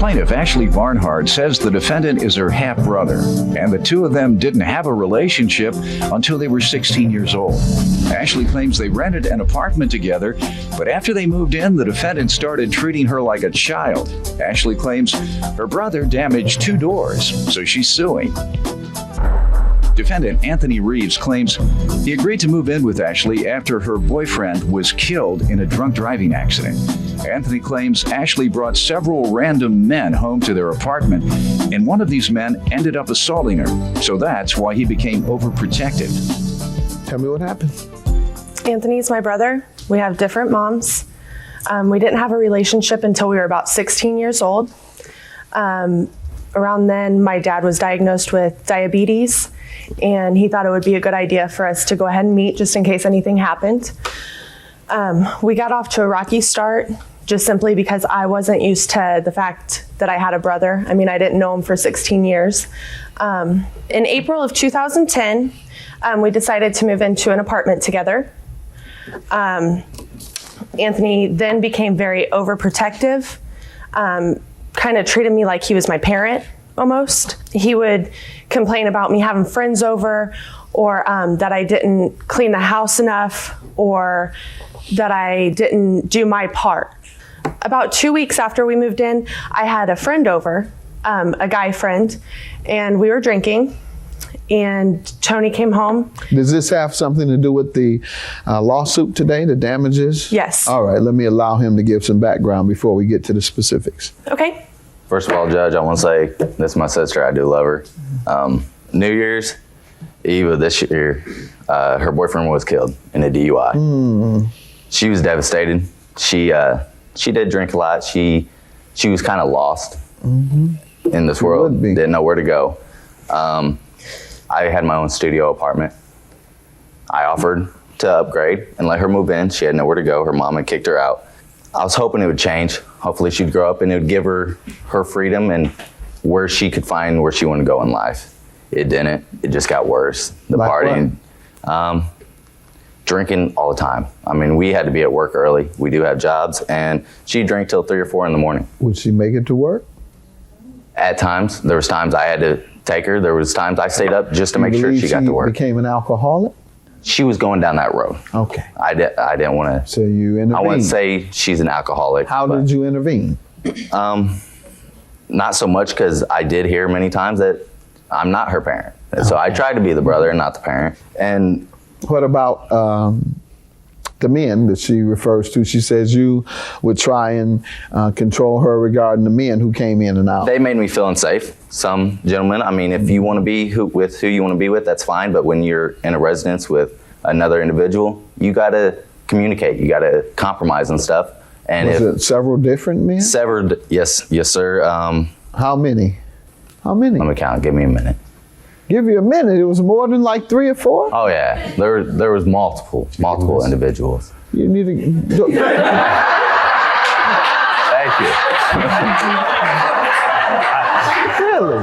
Plaintiff Ashley Barnhart says the defendant is her half-brother, and the two of them didn't have a relationship until they were 16 years old. Ashley claims they rented an apartment together, but after they moved in, the defendant started treating her like a child. Ashley claims her brother damaged 2 doors, so she's suing. Defendant Anthony Reeves claims he agreed to move in with Ashley after her boyfriend was killed in a drunk driving accident. Anthony claims Ashley brought several random men home to their apartment, and one of these men ended up assaulting her, so that's why he became overprotective. Tell me what happened. Anthony's my brother. We have different moms. We didn't have a relationship until we were about 16 years old. Around then, my dad was diagnosed with diabetes, and he thought it would be a good idea for us to go ahead and meet just in case anything happened. We got off to a rocky start just simply because I wasn't used to the fact that I had a brother. I mean, I didn't know him for 16 years. In April of 2010, we decided to move into an apartment together. Anthony then became very overprotective, kind of treated me like he was my parent almost. He would complain about me having friends over, or that I didn't clean the house enough, or that I didn't do my part. About 2 weeks after we moved in, I had a friend over, a guy friend, and we were drinking, and Tony came home. Does this have something to do with the lawsuit today, the damages? Yes. All right, let me allow him to give some background before we get to the specifics. Okay. First of all, Judge, I want to say this is my sister. I do love her. New Year's Eve of this year, her boyfriend was killed in a DUI. She was devastated. She did drink a lot. She was kind of lost in this world. Didn't know where to go. I had my own studio apartment. I offered to upgrade and let her move in. She had nowhere to go. Her mom had kicked her out. I was hoping it would change. Hopefully she'd grow up and it would give her her freedom and where she could find where she wanted to go in life. It didn't. It just got worse. The like partying, drinking all the time. I mean, we had to be at work early. We do have jobs, and she drank till 3 or 4 in the morning. Would she make it to work? At times. There was times I had to take her. There was times I stayed up just to make sure she got to work. Became an alcoholic? She was going down that road. Okay. I didn't want to. So you intervened. I wouldn't say she's an alcoholic. How did you intervene? Not so much, because I did hear many times that I'm not her parent. And so I tried to be the brother and not the parent. And what about the men that she refers to? She says you would try and control her regarding the men who came in and out. They made me feel unsafe. Some gentlemen, I mean, if you want to be with who you want to be with, that's fine. But when you're in a residence with another individual, you got to communicate. You got to compromise and stuff. And was it several different men? Severed, yes, sir. How many? How many? Let me count. Give me a minute. Give you a minute. It was more than like 3 or 4? Oh yeah, there was multiple individuals. You need to. Thank you. Really?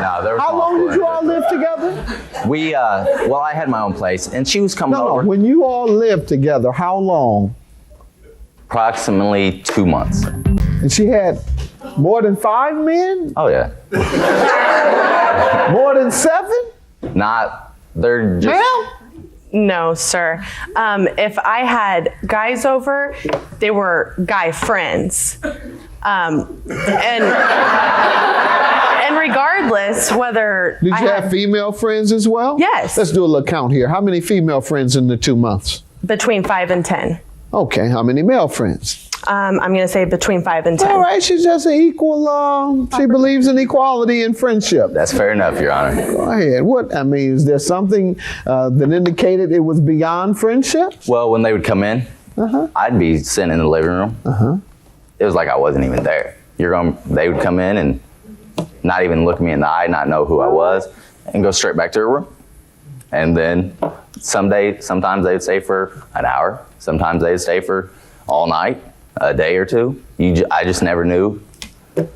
No, there was. How long did you all live together? We well, I had my own place, and she was coming over. No, when you all lived together, how long? Approximately 2 months. And she had more than 5 men? Oh yeah. More than 7? Not. They're just. Ma'am? No, sir. If I had guys over, they were guy friends. And regardless whether Did you have female friends as well? Yes. Let's do a little count here. How many female friends in the 2 months? between 5 and 10. Okay, how many male friends? I'm going to say between 5 and 10. All right, she's just an equal, she believes in equality and friendship. That's fair enough, Your Honor. Go ahead. What, I mean, is there something that indicated it was beyond friendship? Well, when they would come in, I'd be sitting in the living room. It was like I wasn't even there. They would come in and not even look me in the eye, not know who I was, and go straight back to their room. And then sometimes they'd stay for an hour. Sometimes they'd stay for all night, a day or two. I just never knew.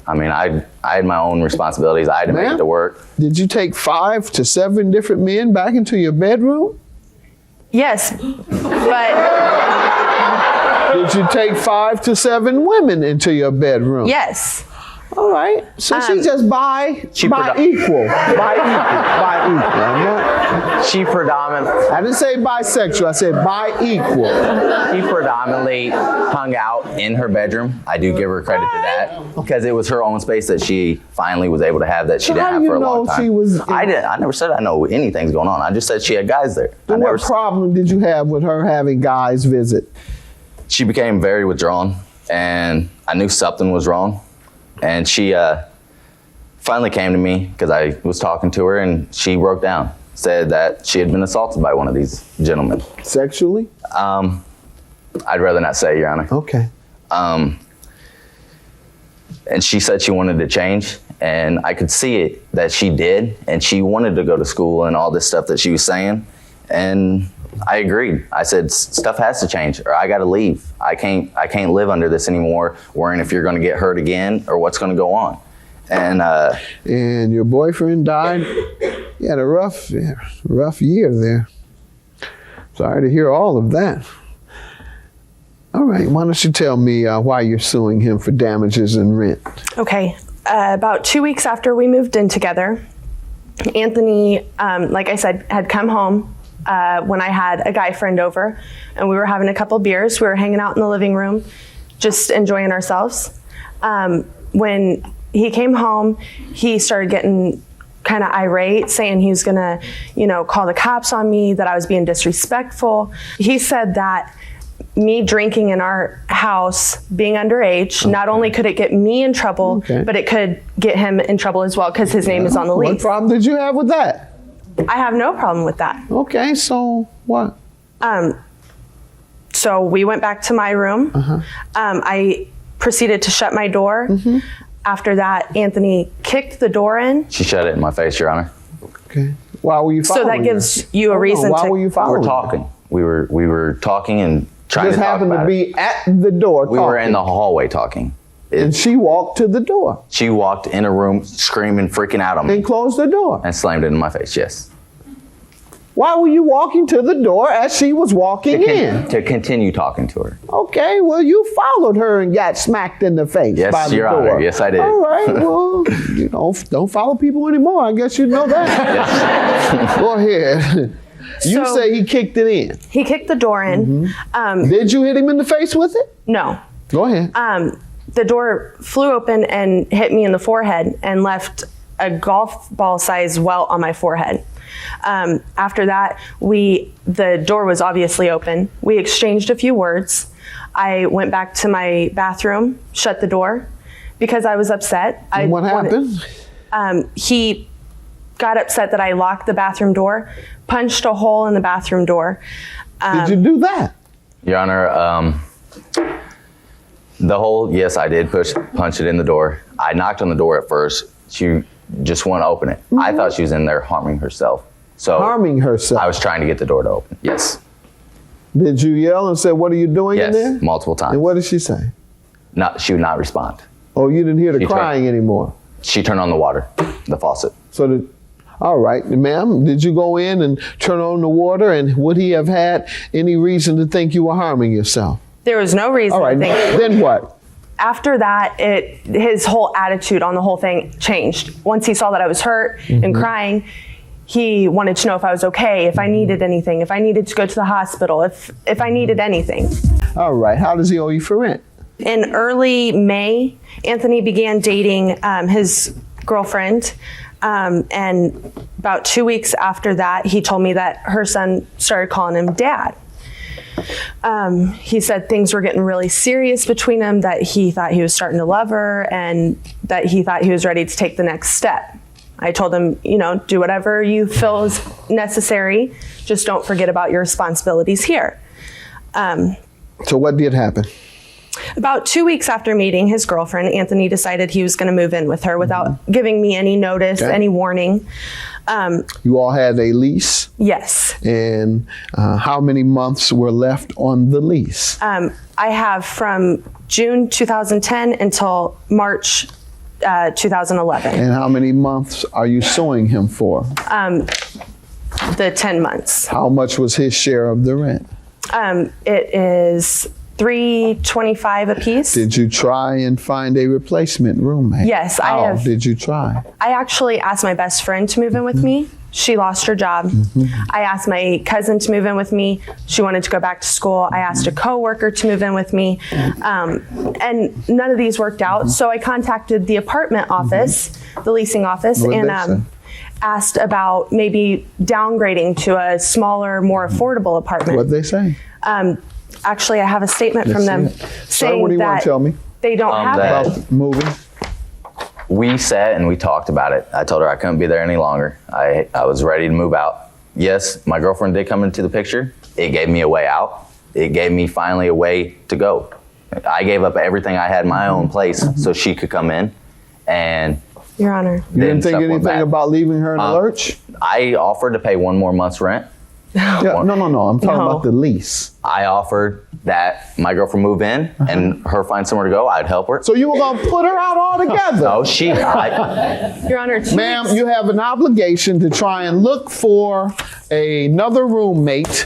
I mean, I had my own responsibilities. I had to make it to work. Did you take 5 to 7 different men back into your bedroom? Yes, but Did you take 5 to 7 women into your bedroom? Yes. All right. So she just by equal. She predominantly. I didn't say bisexual. I said by equal. She predominantly hung out in her bedroom. I do give her credit to that because it was her own space that she finally was able to have that she didn't have for a long time. She was I never said I know anything's going on. I just said she had guys there. Then what problem did you have with her having guys visit? She became very withdrawn, and I knew something was wrong. And she finally came to me because I was talking to her, and she broke down, said that she had been assaulted by one of these gentlemen. Sexually? I'd rather not say, Your Honor. Okay. And she said she wanted to change, and I could see it that she did, and she wanted to go to school and all this stuff that she was saying, and I agreed. I said, stuff has to change, or I got to leave. I can't live under this anymore, worrying if you're going to get hurt again or what's going to go on. And your boyfriend died. You had a rough year there. Sorry to hear all of that. All right, why don't you tell me why you're suing him for damages and rent? Okay. About 2 weeks after we moved in together, Anthony, like I said, had come home when I had a guy friend over, and we were having a couple beers. We were hanging out in the living room, just enjoying ourselves. When he came home, he started getting kind of irate, saying he was gonna, call the cops on me, that I was being disrespectful. He said that me drinking in our house, being underage, not only could it get me in trouble, but it could get him in trouble as well because his name is on the lease. What problem did you have with that? I have no problem with that. Okay, so what? So we went back to my room. I proceeded to shut my door. After that, Anthony kicked the door in. She shut it in my face, Your Honor. Okay. Why were you following So that gives you a reason Why to... were you We following? were talking. We were talking and trying Just to talk happened about to it. be at the door We were in the hallway talking. and she walked to the door She walked in a room screaming, freaking out on me, and closed the door. and slammed it in my face, yes. Why were you walking to the door as she was walking in? To continue talking to her. Okay, well, you followed her and got smacked in the face Yes, by the Your door. Honor. Yes, I did. All right, well, don't follow people anymore. I guess you know that. Go ahead. You So- say he kicked it in. He kicked the door in. Did you hit him in the face with it? No. Go ahead. The door flew open and hit me in the forehead and left a golf ball size welt on my forehead. After that, the door was obviously open. We exchanged a few words. I went back to my bathroom, shut the door because I was upset. And what happened? He got upset that I locked the bathroom door, punched a hole in the bathroom door. Did you do that? Your Honor, yes, I did punch it in the door. I knocked on the door at first. She just wouldn't open it. I thought she was in there harming herself. So Harming herself. I was trying to get the door to open. Yes. Did you yell and say, "What are you doing in Yes, there?" multiple times. And what did she say? She would not respond. Oh, you didn't hear the She tried- crying anymore. She turned on the water, the faucet. All right, ma'am, did you go in and turn on the water, and would he have had any reason to think you were harming yourself? There was no reason All right, to think. then what? After that, his whole attitude on the whole thing changed. Once he saw that I was hurt and crying, he wanted to know if I was okay, if I needed anything, if I needed to go to the hospital, if I needed anything. All right, how does he owe you for rent? In early May, Anthony began dating his girlfriend. And about 2 weeks after that, he told me that her son started calling him dad. He said things were getting really serious between them, that he thought he was starting to love her and that he thought he was ready to take the next step. I told him, do whatever you feel is necessary. Just don't forget about your responsibilities here. So what did happen? About 2 weeks after meeting his girlfriend, Anthony decided he was going to move in with her without giving me any notice, any warning. You all had a lease? Yes. And how many months were left on the lease? I have from June 2010 until March 2011. And how many months are you suing him for? The 10 months. How much was his share of the rent? It is $325 a piece. Did you try and find a replacement roommate? Yes, I How have. did you try? I actually asked my best friend to move in with me. She lost her job. I asked my cousin to move in with me. She wanted to go back to school. I asked a coworker to move in with me. And none of these worked out. So I contacted the apartment office, the leasing office, What'd they say? and asked about maybe downgrading to a smaller, more affordable apartment. What'd they say? Actually, I have a statement from them Sir, saying what do you want that to tell me they don't have that- it. about moving? We sat and we talked about it. I told her I couldn't be there any longer. I was ready to move out. Yes, my girlfriend did come into the picture. It gave me a way out. It gave me finally a way to go. I gave up everything I had in my own place so she could come in. And Your Honor. You didn't think stuff went anything bad. about leaving her in the lurch? I offered to pay 1 more month's rent. Yeah, no. I'm talking No. about the lease. I offered that my girlfriend move in and her find somewhere to go. I'd help her. So you were going to put her out altogether? No, Your Honor, Ma'am, you have an obligation to try and look for another roommate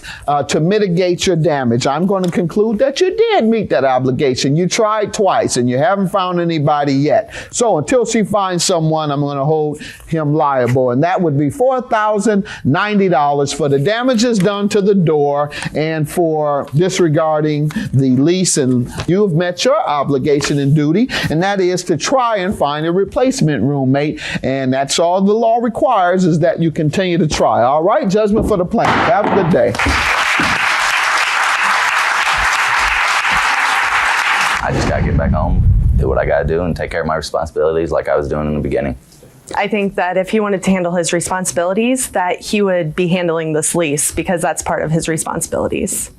to mitigate your damage. I'm going to conclude that you did meet that obligation. You tried twice and you haven't found anybody yet. So until she finds someone, I'm going to hold him liable. And that would be $4,090 for the damages done to the door and for disregarding the lease. And you have met your obligation and duty, and that is to try and find a replacement roommate. And that's all the law requires, is that you continue to try. All right, judgment for the plaintiff. Have a good day. I just got to get back home, do what I got to do, and take care of my responsibilities like I was doing in the beginning. I think that if he wanted to handle his responsibilities, that he would be handling this lease because that's part of his responsibilities.